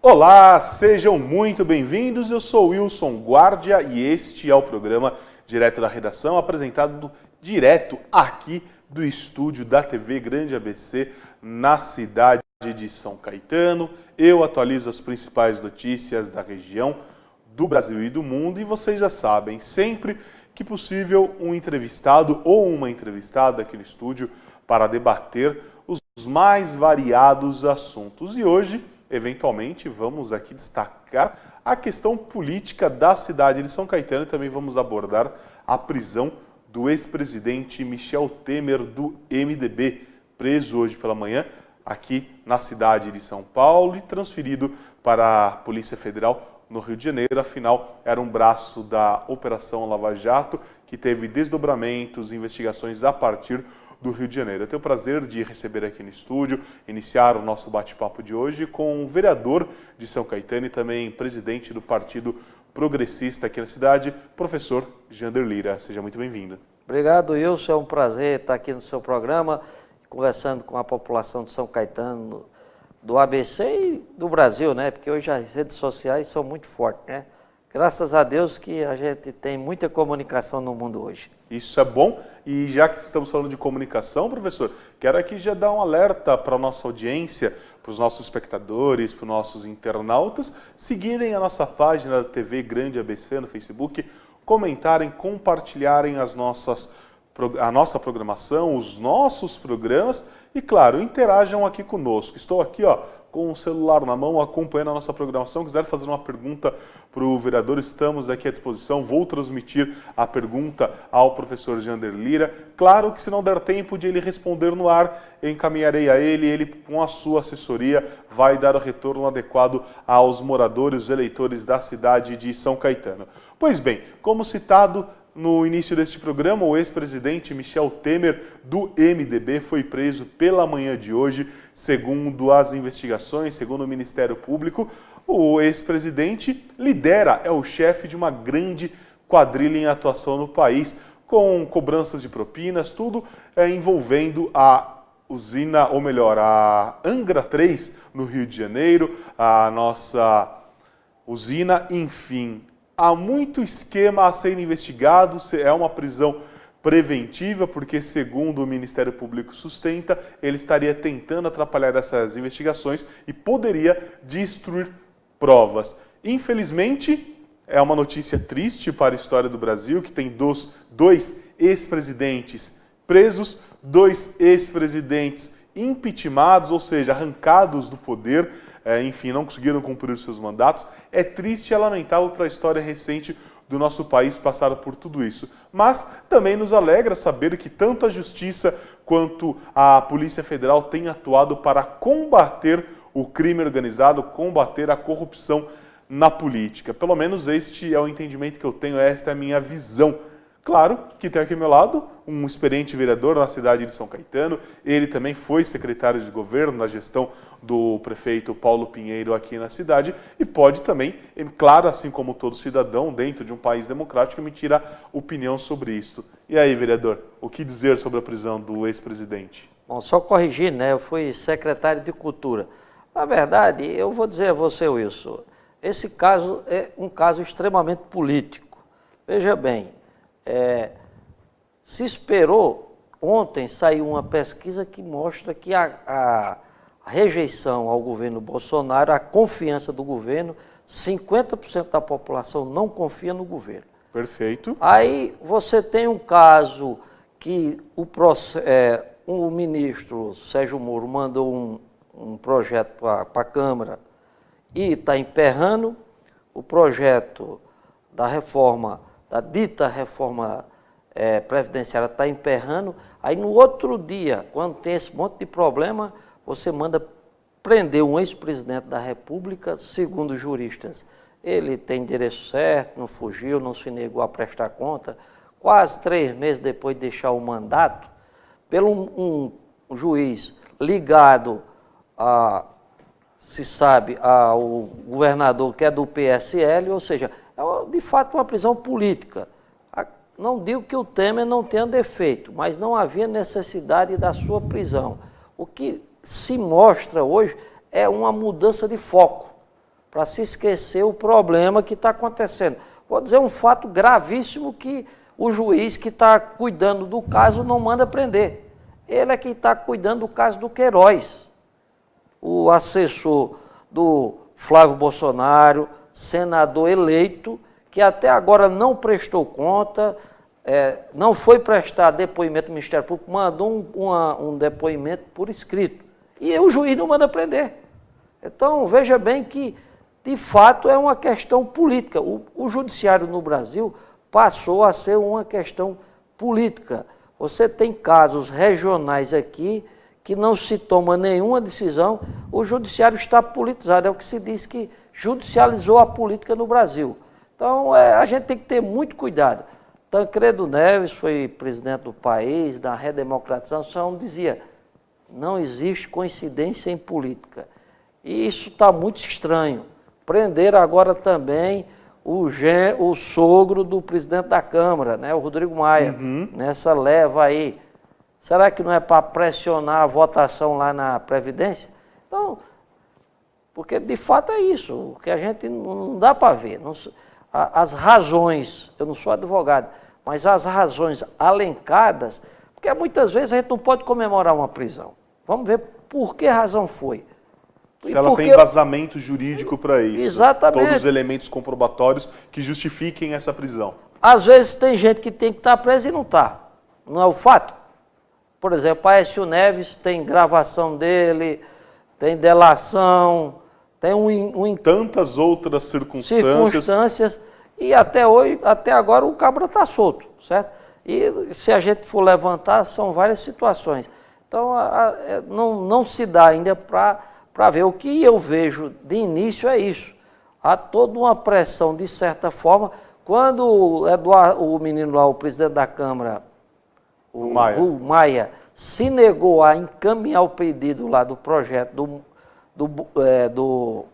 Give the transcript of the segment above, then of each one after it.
Olá, sejam muito bem-vindos. Eu sou Wilson Guardia e este é o programa Direto da Redação, apresentado direto aqui do estúdio da TV Grande ABC, na cidade de São Caetano. Eu atualizo as principais notícias da região, do Brasil e do mundo, e vocês já sabem, sempre que possível, um entrevistado ou uma entrevistada aqui no estúdio para debater os mais variados assuntos. E hoje, eventualmente, vamos aqui destacar a questão política da cidade de São Caetano e também vamos abordar a prisão do ex-presidente Michel Temer do MDB, preso hoje pela manhã aqui na cidade de São Paulo e transferido para a Polícia Federal no Rio de Janeiro. Afinal, era um braço da Operação Lava Jato que teve desdobramentos e investigações a partir do Rio de Janeiro. Eu tenho o prazer de receber aqui no estúdio, iniciar o nosso bate-papo de hoje com o vereador de São Caetano e também presidente do Partido Progressista aqui na cidade, professor Jander Lira. Seja muito bem-vindo. Obrigado, Wilson. É um prazer estar aqui no seu programa, conversando com a população de São Caetano, do ABC e do Brasil, né? Porque hoje as redes sociais são muito fortes, né? Graças a Deus que a gente tem muita comunicação no mundo hoje. Isso é bom. E já que estamos falando de comunicação, professor, quero aqui já dar um alerta para a nossa audiência, para os nossos espectadores, para os nossos internautas, seguirem a nossa página da TV Grande ABC no Facebook, comentarem, compartilharem a nossa programação, os nossos programas e, claro, interajam aqui conosco. Estou aqui, com o celular na mão, acompanhando a nossa programação. Quiser fazer uma pergunta para o vereador, estamos aqui à disposição. Vou transmitir a pergunta ao professor Jander Lira. Claro que se não der tempo de ele responder no ar, eu encaminharei a ele. Ele, com a sua assessoria, vai dar o retorno adequado aos moradores, os eleitores da cidade de São Caetano. Pois bem, como citado no início deste programa, o ex-presidente Michel Temer, do MDB, foi preso pela manhã de hoje. Segundo as investigações, segundo o Ministério Público, o ex-presidente é o chefe de uma grande quadrilha em atuação no país, com cobranças de propinas, tudo envolvendo a usina, ou melhor, a Angra 3, no Rio de Janeiro, a nossa usina, enfim. Há muito esquema a ser investigado, é uma prisão preventiva, porque, segundo o Ministério Público sustenta, ele estaria tentando atrapalhar essas investigações e poderia destruir provas. Infelizmente, é uma notícia triste para a história do Brasil, que tem dois ex-presidentes presos, dois ex-presidentes impeachmentados, ou seja, arrancados do poder, enfim, não conseguiram cumprir seus mandatos. É triste e é lamentável para a história recente do nosso país passar por tudo isso. Mas também nos alegra saber que tanto a Justiça quanto a Polícia Federal têm atuado para combater o crime organizado, combater a corrupção na política. Pelo menos este é o entendimento que eu tenho, esta é a minha visão. Claro que tem aqui ao meu lado um experiente vereador na cidade de São Caetano. Ele também foi secretário de governo na gestão do prefeito Paulo Pinheiro aqui na cidade e pode também, claro, assim como todo cidadão dentro de um país democrático, emitir a opinião sobre isso. E aí, vereador, o que dizer sobre a prisão do ex-presidente? Bom, só corrigir, né? Eu fui secretário de Cultura. Na verdade, eu vou dizer a você, Wilson, esse caso é um caso extremamente político. Veja bem, se esperou, ontem saiu uma pesquisa que mostra que a rejeição ao governo Bolsonaro, a confiança do governo, 50% da população não confia no governo. Perfeito. Aí você tem um caso que o ministro Sérgio Moro mandou um projeto para a Câmara e está emperrando o projeto da reforma, da dita reforma previdenciária, está emperrando. Aí no outro dia, quando tem esse monte de problema, você manda prender um ex-presidente da República, segundo juristas. Ele tem endereço certo, não fugiu, não se negou a prestar conta. Quase 3 meses depois de deixar o mandato, pelo um juiz ligado se sabe, ao governador que é do PSL, ou seja, é de fato uma prisão política. Não digo que o Temer não tenha defeito, mas não havia necessidade da sua prisão. O que se mostra hoje é uma mudança de foco. para se esquecer o problema que está acontecendo. Vou dizer um fato gravíssimo que o juiz que está cuidando do caso não manda prender. Ele é quem está cuidando do caso do Queiroz, o assessor do Flávio Bolsonaro, senador eleito, que até agora não prestou conta, não foi prestar depoimento do Ministério Público, mandou um depoimento por escrito. E o juiz não manda prender. Então, veja bem que, de fato, é uma questão política. O judiciário no Brasil passou a ser uma questão política. Você tem casos regionais aqui que não se toma nenhuma decisão, o judiciário está politizado. É o que se diz que judicializou a política no Brasil. Então, a gente tem que ter muito cuidado. Tancredo Neves foi presidente do país, da redemocratização, dizia, não existe coincidência em política. E isso está muito estranho. Prenderam agora também o sogro do presidente da Câmara, né, o Rodrigo Maia, nessa leva aí. Será que não é para pressionar a votação lá na Previdência? Então, porque de fato é isso, o que a gente não dá para ver. As razões, eu não sou advogado, mas as razões alencadas, porque muitas vezes a gente não pode comemorar uma prisão. Vamos ver por que razão foi. Se ela tem embasamento jurídico para isso. Exatamente. Todos os elementos comprobatórios que justifiquem essa prisão. Às vezes tem gente que tem que estar presa e não está. Não é o fato? Por exemplo, Aécio Neves tem gravação dele, tem delação, tem tantas outras circunstâncias. E até hoje, até agora o cabra está solto, certo? E se a gente for levantar, são várias situações. Então, não se dá ainda para ver. O que eu vejo de início é isso. Há toda uma pressão, de certa forma. Quando o menino lá, o presidente da Câmara, o Maia, se negou a encaminhar o pedido lá do projeto do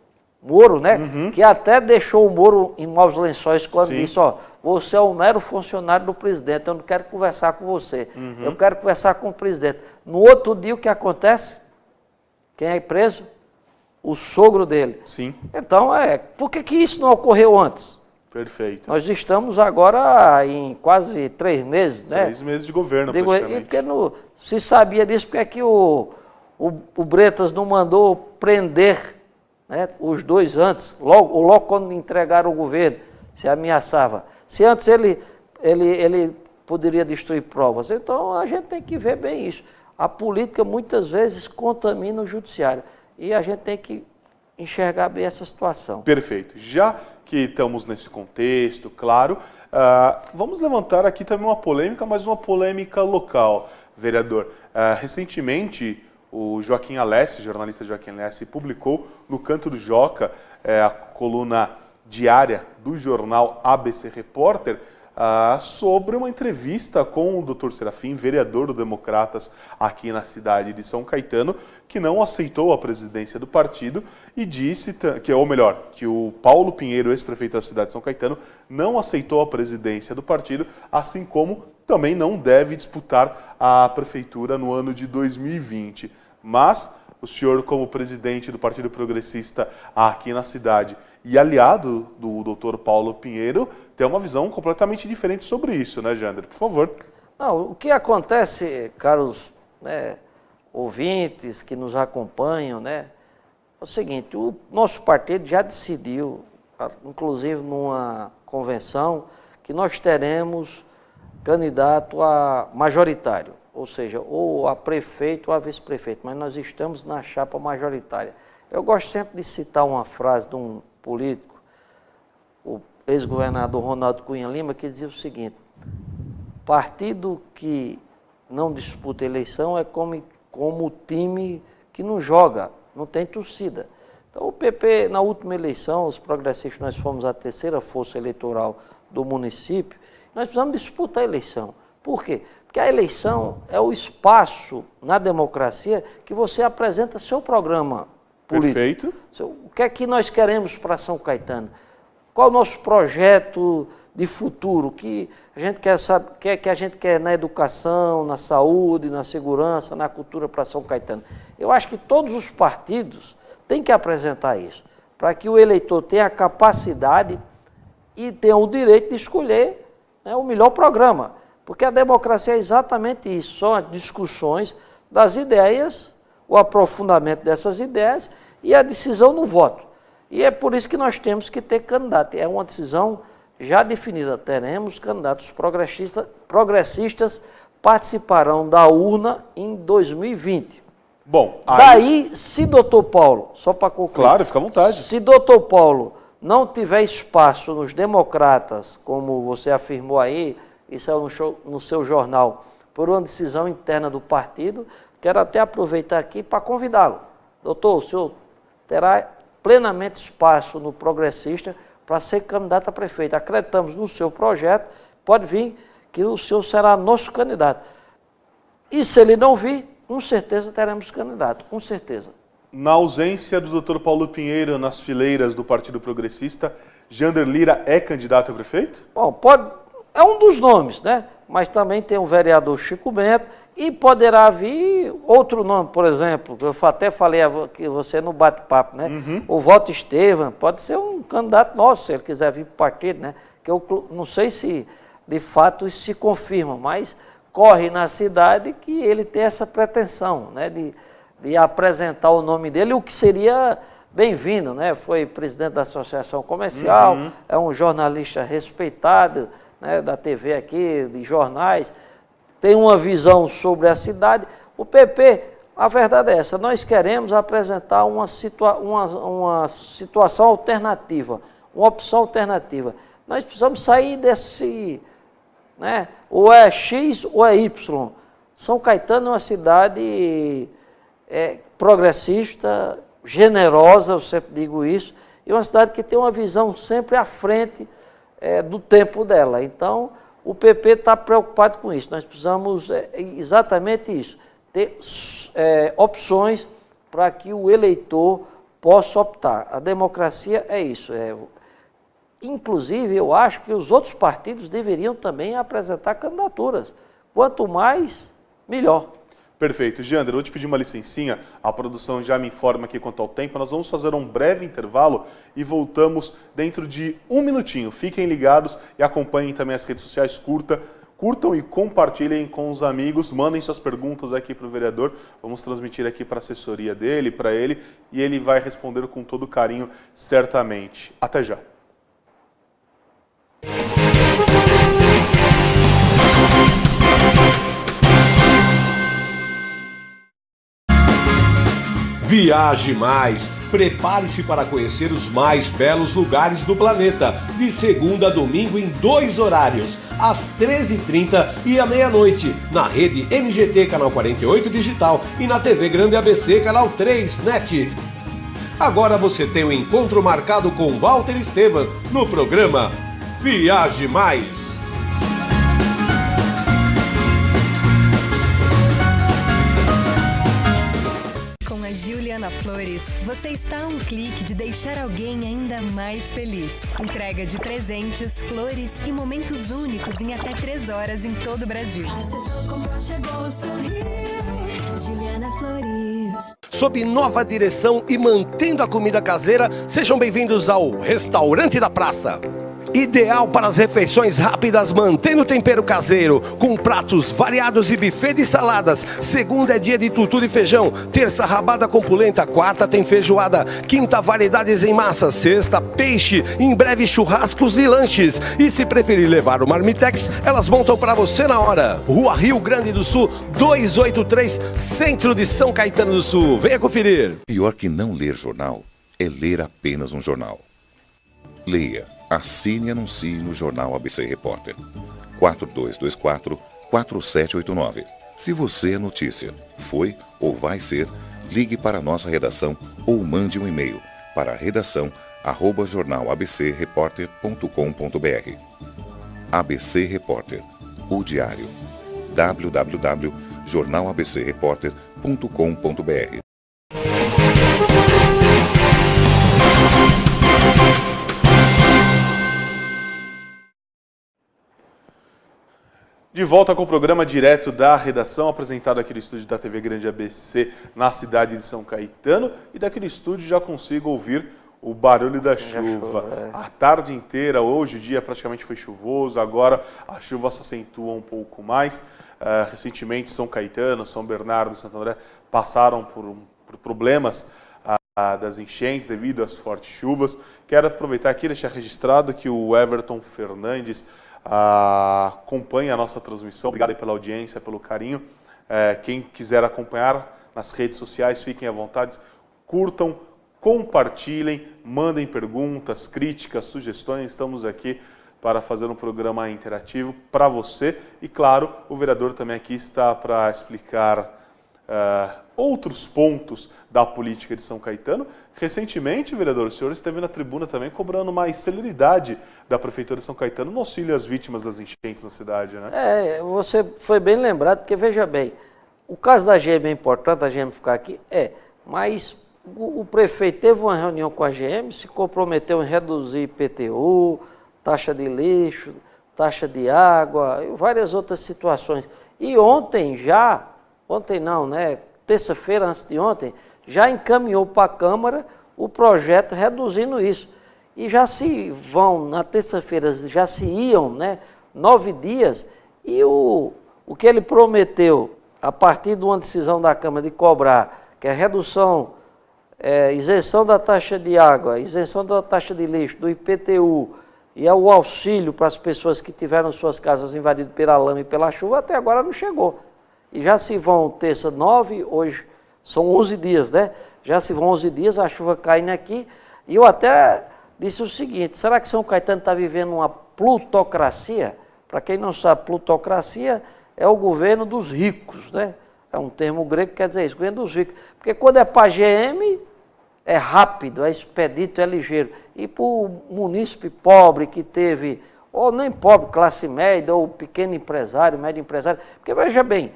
Moro, né? Que até deixou o Moro em maus lençóis quando disse, você é um mero funcionário do presidente, eu não quero conversar com você, eu quero conversar com o presidente. No outro dia, o que acontece? Quem é preso? O sogro dele. Sim. Então, por que isso não ocorreu antes? Perfeito. Nós estamos agora em quase 3 meses, né? 3 meses de governo, praticamente. Porque se sabia disso, porque é que o Bretas não mandou prender, né, os dois antes, logo quando entregaram o governo, se ameaçava. Se antes ele poderia destruir provas. Então, a gente tem que ver bem isso. A política, muitas vezes, contamina o judiciário. E a gente tem que enxergar bem essa situação. Perfeito. Já que estamos nesse contexto, claro, vamos levantar aqui também uma polêmica, mas uma polêmica local, vereador. Recentemente, o Joaquim Alessi, jornalista Joaquim Alessi, publicou no Canto do Joca, a coluna diária do jornal ABC Repórter, sobre uma entrevista com o Dr. Serafim, vereador do Democratas aqui na cidade de São Caetano, que não aceitou a presidência do partido e disse que o Paulo Pinheiro, ex-prefeito da cidade de São Caetano, não aceitou a presidência do partido, assim como também não deve disputar a prefeitura no ano de 2020. Mas o senhor, como presidente do Partido Progressista aqui na cidade e aliado do Dr. Paulo Pinheiro, tem uma visão completamente diferente sobre isso, né, Jander? Por favor. Não, o que acontece, caros, né, ouvintes que nos acompanham, né, é o seguinte, o nosso partido já decidiu, inclusive numa convenção, que nós teremos candidato a majoritário, ou seja, ou a prefeito ou a vice-prefeito, mas nós estamos na chapa majoritária. Eu gosto sempre de citar uma frase de um político, o ex-governador Ronaldo Cunha Lima, que dizia o seguinte: partido que não disputa eleição é como o time que não joga, não tem torcida. Então o PP, na última eleição, os progressistas, nós fomos a terceira força eleitoral do município, nós precisamos disputar a eleição. Por quê? Porque a eleição é o espaço na democracia que você apresenta seu programa político. Perfeito. O que é que nós queremos para São Caetano? Qual o nosso projeto de futuro? Que a gente quer saber, que a gente quer na educação, na saúde, na segurança, na cultura para São Caetano. Eu acho que todos os partidos têm que apresentar isso. para que o eleitor tenha a capacidade e tenha o direito de escolher, né, o melhor programa. Porque a democracia é exatamente isso, são as discussões das ideias, o aprofundamento dessas ideias e a decisão no voto. E é por isso que nós temos que ter candidato. É uma decisão já definida. Teremos candidatos progressistas participarão da urna em 2020. Bom, daí, se doutor Paulo, só para concluir. Claro, fica à vontade. Se doutor Paulo não tiver espaço nos democratas, como você afirmou aí, isso é no seu jornal, por uma decisão interna do partido, quero até aproveitar aqui para convidá-lo. Doutor, o senhor terá plenamente espaço no Progressista para ser candidato a prefeito. Acreditamos no seu projeto, pode vir que o senhor será nosso candidato. E se ele não vir, com certeza teremos candidato, com certeza. Na ausência do Dr. Paulo Pinheiro nas fileiras do Partido Progressista, Jander Lira é candidato a prefeito? Bom, é um dos nomes, né? Mas também tem o vereador Chico Bento e poderá vir outro nome, por exemplo, eu até falei que você no bate-papo, né? O Walter Estevam, pode ser um candidato nosso, se ele quiser vir para o partido, né? Que eu não sei se de fato isso se confirma, mas corre na cidade que ele tem essa pretensão, né? De apresentar o nome dele, o que seria bem-vindo, né? Foi presidente da Associação Comercial, é um jornalista respeitado, né, da TV aqui, de jornais, tem uma visão sobre a cidade. O PP, a verdade é essa, nós queremos apresentar uma situação alternativa, uma opção alternativa. Nós precisamos sair desse, né, ou é X ou é Y. São Caetano é uma cidade progressista, generosa, eu sempre digo isso, e uma cidade que tem uma visão sempre à frente do tempo dela. Então, o PP está preocupado com isso. Nós precisamos exatamente isso, ter opções para que o eleitor possa optar. A democracia é isso. Inclusive, eu acho que os outros partidos deveriam também apresentar candidaturas. Quanto mais, melhor. Perfeito. Jander, eu vou te pedir uma licencinha, a produção já me informa aqui quanto ao tempo, nós vamos fazer um breve intervalo e voltamos dentro de um minutinho. Fiquem ligados e acompanhem também as redes sociais, curtam e compartilhem com os amigos, mandem suas perguntas aqui para o vereador, vamos transmitir aqui para a assessoria dele, para ele, e ele vai responder com todo carinho, certamente. Até já. Viaje mais! Prepare-se para conhecer os mais belos lugares do planeta, de segunda a domingo em 2 horários, às 13h30 e à meia-noite, na rede NGT Canal 48 Digital e na TV Grande ABC Canal 3 NET. Agora você tem um encontro marcado com Walter Estevam no programa Viaje Mais! Juliana Flores, você está a um clique de deixar alguém ainda mais feliz. Entrega de presentes, flores e momentos únicos em até 3 horas em todo o Brasil. Juliana Flores. Sob nova direção e mantendo a comida caseira, sejam bem-vindos ao Restaurante da Praça. Ideal para as refeições rápidas, mantendo o tempero caseiro, com pratos variados e buffet de saladas. Segunda é dia de tutu e feijão, terça rabada com polenta, quarta tem feijoada, quinta variedades em massa, sexta peixe, em breve churrascos e lanches. E se preferir levar o Marmitex, elas montam para você na hora. Rua Rio Grande do Sul, 283, centro de São Caetano do Sul. Venha conferir. Pior que não ler jornal é ler apenas um jornal. Leia. Assine e anuncie no Jornal ABC Repórter. 4224-4789. Se você é notícia, foi ou vai ser, ligue para a nossa redação ou mande um e-mail para redação@jornalabcreporter.com.br. ABC Repórter, o diário. www.jornalabcreporter.com.br. De volta com o programa direto da redação, apresentado aqui no estúdio da TV Grande ABC, na cidade de São Caetano. E daquele estúdio já consigo ouvir o barulho da A chuva. chuva, A tarde inteira, hoje o dia praticamente foi chuvoso, agora a chuva se acentua um pouco mais. Recentemente, São Caetano, São Bernardo, Santo André passaram por problemas das enchentes devido às fortes chuvas. Quero aproveitar aqui e deixar registrado que o Everton Fernandes acompanha a nossa transmissão. Obrigado aí pela audiência, pelo carinho. Quem quiser acompanhar nas redes sociais, fiquem à vontade, curtam, compartilhem, mandem perguntas, críticas, sugestões. Estamos aqui para fazer um programa interativo para você. E, claro, o vereador também aqui está para explicar outros pontos da política de São Caetano. Recentemente, vereador, o senhor esteve na tribuna também cobrando mais celeridade da Prefeitura de São Caetano no auxílio às vítimas das enchentes na cidade, né? Você foi bem lembrado, porque veja bem, o caso da GM é importante a GM ficar aqui, mas o prefeito teve uma reunião com a GM, se comprometeu em reduzir IPTU, taxa de lixo, taxa de água e várias outras situações. E terça-feira antes de ontem, já encaminhou para a Câmara o projeto reduzindo isso. E já se vão, na terça-feira, já se iam 9 dias, e o que ele prometeu, a partir de uma decisão da Câmara de cobrar, que é redução, isenção da taxa de água, isenção da taxa de lixo, do IPTU, e o auxílio para as pessoas que tiveram suas casas invadidas pela lama e pela chuva, até agora não chegou. E já se vão terça 9, hoje são 11 dias, né? Já se vão 11 dias, a chuva caindo aqui. E eu até disse o seguinte, será que São Caetano está vivendo uma plutocracia? Para quem não sabe, plutocracia é o governo dos ricos, né? É um termo grego que quer dizer isso, governo dos ricos. Porque quando é para a GM, é rápido, é expedito, é ligeiro. E para o munícipe pobre que teve, ou nem pobre, classe média, ou pequeno empresário, médio empresário, porque veja bem,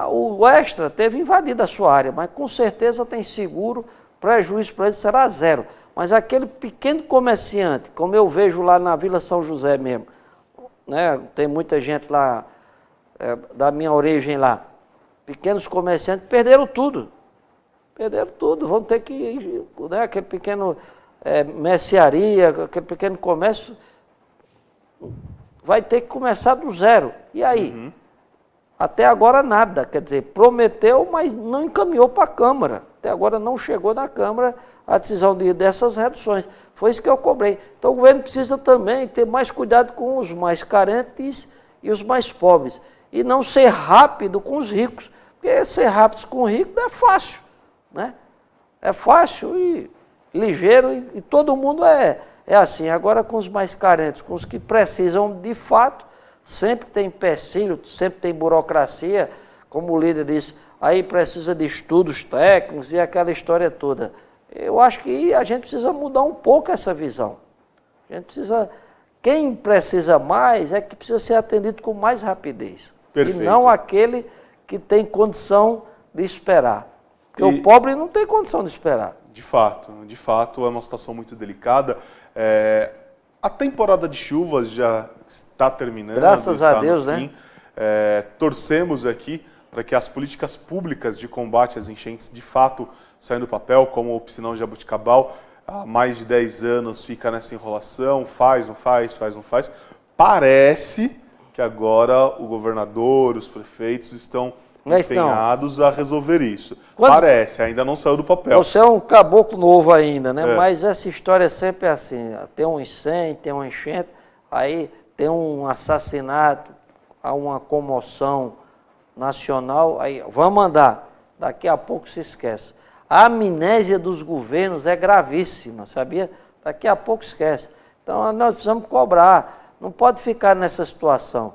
o Extra teve invadido a sua área, mas com certeza tem seguro, prejuízo para ele será zero. Mas aquele pequeno comerciante, como eu vejo lá na Vila São José mesmo, né, tem muita gente lá, da minha origem lá, pequenos comerciantes perderam tudo, vão ter que, aquele pequeno mercearia, aquele pequeno comércio, vai ter que começar do zero. E aí? Uhum. Até agora nada, quer dizer, prometeu, mas não encaminhou para a Câmara. Até agora não chegou na Câmara a decisão dessas reduções. Foi isso que eu cobrei. Então o governo precisa também ter mais cuidado com os mais carentes e os mais pobres. E não ser rápido com os ricos. Porque ser rápido com os ricos é fácil, né? É fácil e ligeiro e todo mundo é assim. Agora com os mais carentes, com os que precisam de fato, sempre tem empecilho, sempre tem burocracia, como o líder disse, aí precisa de estudos técnicos e aquela história toda. Eu acho que a gente precisa mudar um pouco essa visão. A gente precisa, quem precisa mais é que precisa ser atendido com mais rapidez. Perfeito. E não aquele que tem condição de esperar. Porque o pobre não tem condição de esperar. De fato, é uma situação muito delicada. A temporada de chuvas já está terminando. Graças a Deus, né? Torcemos aqui para que as políticas públicas de combate às enchentes de fato saiam do papel, como o Piscinão Jabuticabal, há mais de 10 anos fica nessa enrolação, faz, não faz. Parece que agora o governador, os prefeitos estão empenhados a resolver isso. Parece, ainda não saiu do papel. Você é um caboclo novo ainda, né? Mas essa história é sempre assim, tem um incêndio, tem uma enchente, aí tem um assassinato, há uma comoção nacional, aí vamos andar, daqui a pouco se esquece. A amnésia dos governos é gravíssima, sabia? Daqui a pouco esquece. Então nós precisamos cobrar, não pode ficar nessa situação.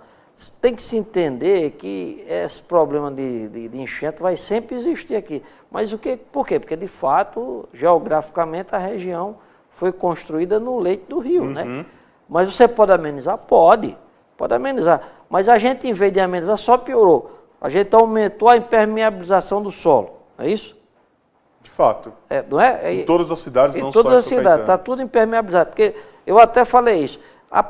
Tem que se entender que esse problema de enchente vai sempre existir aqui. Mas por quê? Porque, de fato, geograficamente, a região foi construída no leito do rio, né? Mas você pode amenizar? Pode amenizar. Mas a gente, em vez de amenizar, só piorou. A gente aumentou a impermeabilização do solo, é isso? De fato. Não é? Em todas as cidades, não só em todas as cidades, está tudo impermeabilizado. Porque eu até falei isso.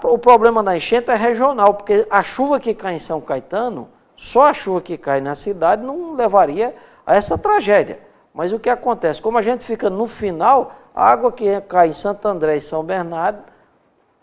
O problema da enchente é regional, porque a chuva que cai em São Caetano, só a chuva que cai na cidade não levaria a essa tragédia. Mas o que acontece? Como a gente fica no final, a água que cai em Santo André e São Bernardo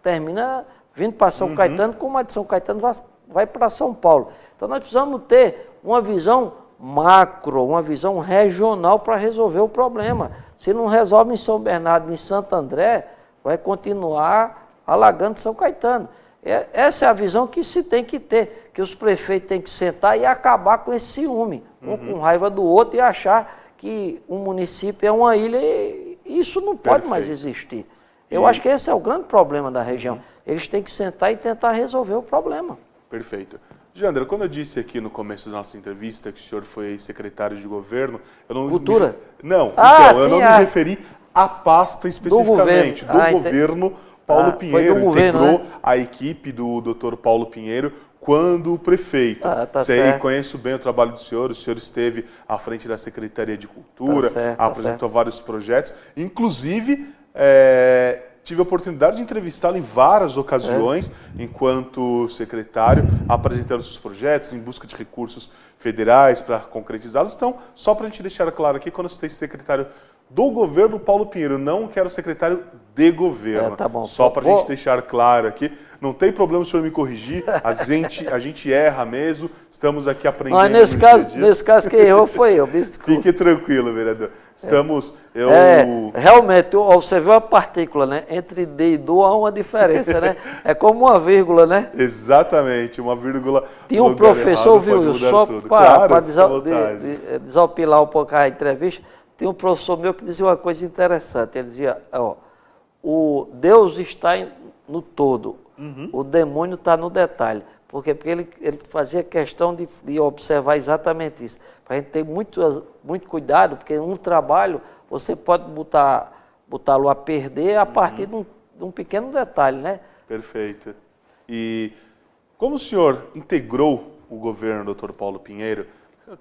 termina vindo para São Caetano, como a de São Caetano vai para São Paulo. Então nós precisamos ter uma visão macro, uma visão regional para resolver o problema. Se não resolve em São Bernardo e em Santo André, vai continuar alagando São Caetano. Essa é a visão que se tem que ter, que os prefeitos têm que sentar e acabar com esse ciúme, um com raiva do outro e achar que um município é uma ilha e isso não pode mais existir. Eu acho que esse é o grande problema da região. Eles têm que sentar e tentar resolver o problema. Perfeito. Jandra, quando eu disse aqui no começo da nossa entrevista que o senhor foi secretário de governo, eu não Cultura? Não, Ah, então, eu não me referi à pasta especificamente, do governo Paulo Pinheiro, integrou a equipe do Dr. Paulo Pinheiro quando prefeito. Conheço bem o trabalho do senhor esteve à frente da Secretaria de Cultura, apresentou vários projetos, inclusive tive a oportunidade de entrevistá-lo em várias ocasiões, enquanto secretário, apresentando seus projetos em busca de recursos federais para concretizá-los. Então, só para a gente deixar claro aqui, quando eu citei secretário do governo Paulo Pinheiro, não quero secretário de governo. Tá bom. Só para a gente deixar claro aqui. Não tem problema o senhor me corrigir, a gente erra mesmo, estamos aqui aprendendo. Mas nesse caso quem errou foi eu, me desculpe. Fique tranquilo, vereador. Realmente, você viu a partícula, né? Entre D e do há uma diferença, né? É como uma vírgula, né? Exatamente, uma vírgula. Tinha um professor, viu, só para desopilar um pouco a entrevista, tinha um professor meu que dizia uma coisa interessante. Ele dizia, o Deus está no todo, o demônio está no detalhe. Por quê? Porque ele fazia questão de observar exatamente isso. Para a gente ter muito cuidado, porque um trabalho você pode botá-lo a perder a partir de um pequeno detalhe, né? Perfeito. E como o senhor integrou o governo, Dr. Paulo Pinheiro,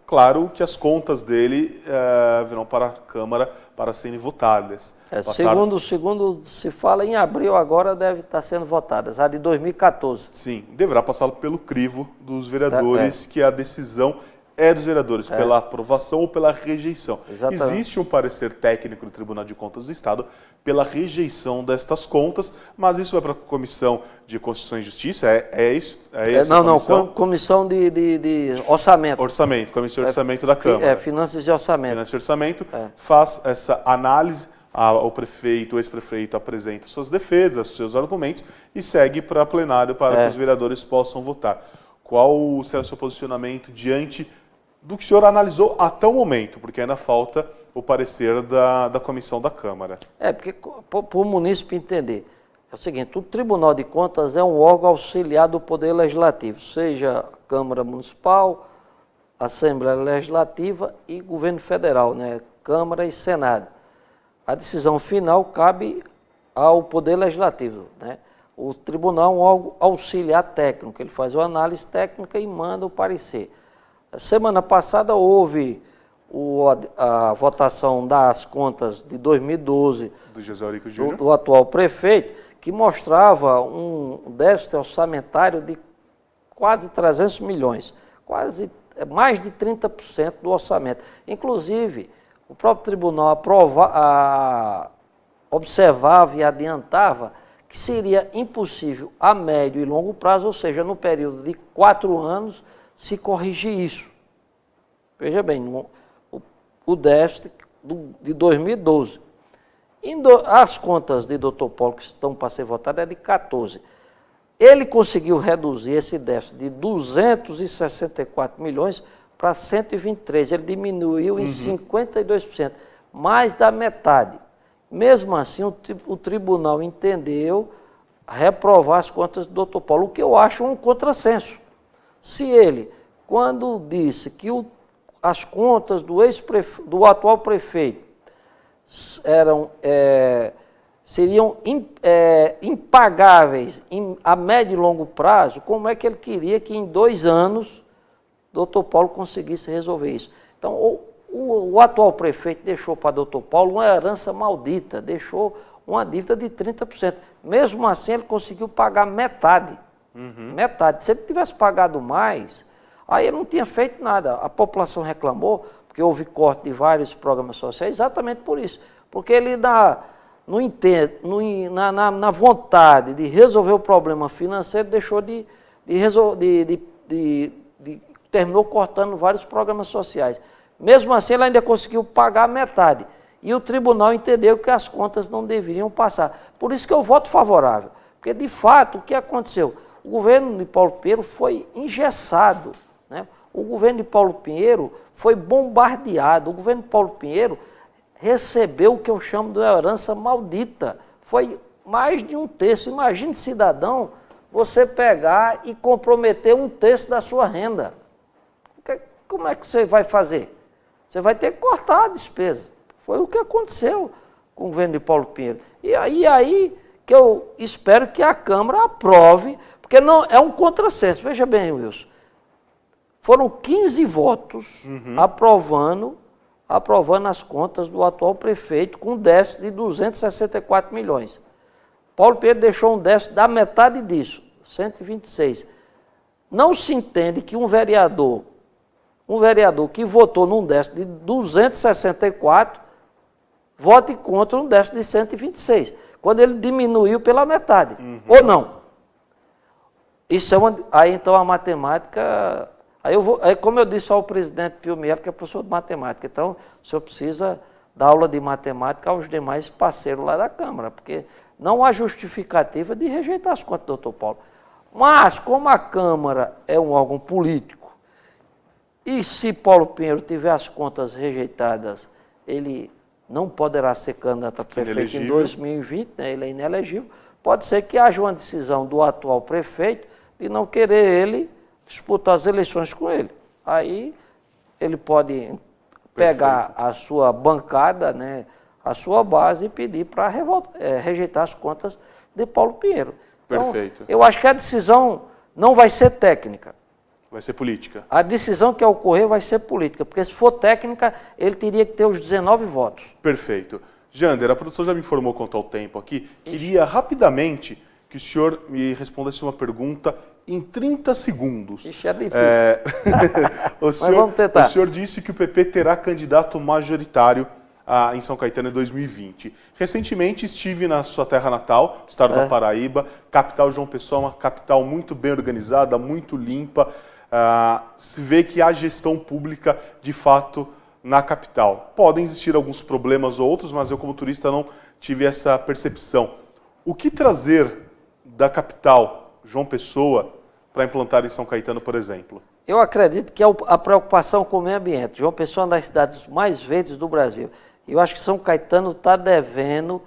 claro que as contas dele virão para a Câmara para serem votadas. Segundo se fala, em abril agora deve estar sendo votadas, a de 2014. Sim, deverá passar pelo crivo dos vereadores, que a decisão é dos vereadores, pela aprovação ou pela rejeição. Exatamente. Existe um parecer técnico do Tribunal de Contas do Estado pela rejeição destas contas, mas isso vai para a Comissão de Constituição e Justiça? Comissão de Orçamento. Comissão de Orçamento da Câmara. Finanças e Orçamento. Finanças e Orçamento faz essa análise, o prefeito, o ex-prefeito apresenta suas defesas, seus argumentos e segue para plenário para que os vereadores possam votar. Qual será o seu posicionamento diante do que o senhor analisou até o momento? Porque ainda falta o parecer da comissão da Câmara. Porque para o munícipe entender, é o seguinte, o Tribunal de Contas é um órgão auxiliar do Poder Legislativo, seja Câmara Municipal, Assembleia Legislativa e Governo Federal, né? Câmara e Senado. A decisão final cabe ao Poder Legislativo, né? O tribunal é um órgão auxiliar técnico, ele faz uma análise técnica e manda o parecer. Semana passada houve a votação das contas de 2012 do José Eurico Júnior, do atual prefeito, que mostrava um déficit orçamentário de quase 300 milhões, mais de 30% do orçamento. Inclusive, o próprio tribunal observava e adiantava que seria impossível a médio e longo prazo, ou seja, no período de 4 anos, se corrigir isso. Veja bem, o déficit de 2012. As contas de Dr. Paulo que estão para ser votadas é de 14. Ele conseguiu reduzir esse déficit de 264 milhões para 123. Ele diminuiu em 52%, mais da metade. Mesmo assim, o tribunal entendeu reprovar as contas do Dr. Paulo, o que eu acho um contrassenso. Se ele, quando disse que as contas do atual prefeito seriam impagáveis a médio e longo prazo, como é que ele queria que em 2 anos o Dr. Paulo conseguisse resolver isso? Então, o atual prefeito deixou para o Dr. Paulo uma herança maldita, deixou uma dívida de 30%. Mesmo assim, ele conseguiu pagar metade. Metade. Se ele tivesse pagado mais, aí ele não tinha feito nada. A população reclamou, porque houve corte de vários programas sociais, exatamente por isso. Porque ele no intento, na vontade de resolver o problema financeiro, deixou terminou cortando vários programas sociais. Mesmo assim, ele ainda conseguiu pagar metade. E o tribunal entendeu que as contas não deveriam passar. Por isso que eu voto favorável. Porque, de fato, o que aconteceu? O governo de Paulo Pinheiro foi engessado, né? O governo de Paulo Pinheiro foi bombardeado. O governo de Paulo Pinheiro recebeu o que eu chamo de herança maldita. Foi mais de 1/3. Imagine, cidadão, você pegar e comprometer 1/3 da sua renda. Como é que você vai fazer? Você vai ter que cortar a despesa. Foi o que aconteceu com o governo de Paulo Pinheiro. E aí que eu espero que a Câmara aprove, porque não é um contrassenso. Veja bem, Wilson. Foram 15 votos aprovando as contas do atual prefeito com um déficit de 264 milhões. Paulo Pinheiro deixou um déficit da metade disso, 126. Não se entende que um vereador que votou num déficit de 264 vote contra um déficit de 126, quando ele diminuiu pela metade, ou não. Isso é aí então a matemática... Aí, como eu disse ao presidente Pio Melo, que é professor de matemática, então o senhor precisa dar aula de matemática aos demais parceiros lá da Câmara, porque não há justificativa de rejeitar as contas do doutor Paulo. Mas, como a Câmara é um órgão político, e se Paulo Pinheiro tiver as contas rejeitadas, ele não poderá ser candidato a prefeito em 2020, né? Ele é inelegível, pode ser que haja uma decisão do atual prefeito de não querer ele disputar as eleições com ele. Aí ele pode pegar a sua bancada, né, a sua base e pedir para rejeitar as contas de Paulo Pinheiro. Então, eu acho que a decisão não vai ser técnica. Vai ser política. A decisão que ocorrer vai ser política, porque se for técnica, ele teria que ter os 19 votos. Perfeito. Jander, a produção já me informou quanto ao tempo aqui. Queria rapidamente que o senhor me respondesse uma pergunta em 30 segundos. Ixi, é difícil. Vamos tentar. O senhor disse que o PP terá candidato majoritário em São Caetano em 2020. Recentemente estive na sua terra natal, estado da Paraíba, capital João Pessoa, uma capital muito bem organizada, muito limpa. Se vê que há gestão pública de fato na capital. Podem existir alguns problemas ou outros, mas eu como turista não tive essa percepção. O que trazer da capital João Pessoa para implantar em São Caetano, por exemplo? Eu acredito que é a preocupação com o meio ambiente. João Pessoa é uma das cidades mais verdes do Brasil. Eu acho que São Caetano está devendo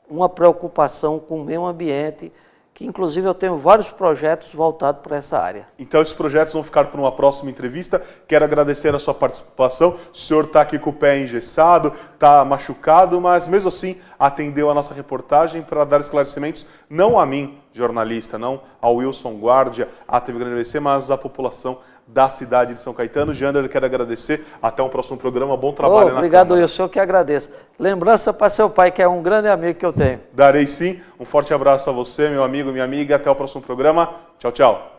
uma preocupação com o meio ambiente, que inclusive eu tenho vários projetos voltados para essa área. Então esses projetos vão ficar para uma próxima entrevista. Quero agradecer a sua participação. O senhor está aqui com o pé engessado, está machucado, mas mesmo assim atendeu a nossa reportagem para dar esclarecimentos, não a mim, jornalista, não ao Wilson Guardia, à TV Grande ABC, mas à população da cidade de São Caetano. Jander, quero agradecer. Até um próximo programa. Bom trabalho na Obrigado, Câmara. Wilson, eu que agradeço. Lembrança para seu pai, que é um grande amigo que eu tenho. Darei sim. Um forte abraço a você, meu amigo, minha amiga. Até o próximo programa. Tchau, tchau.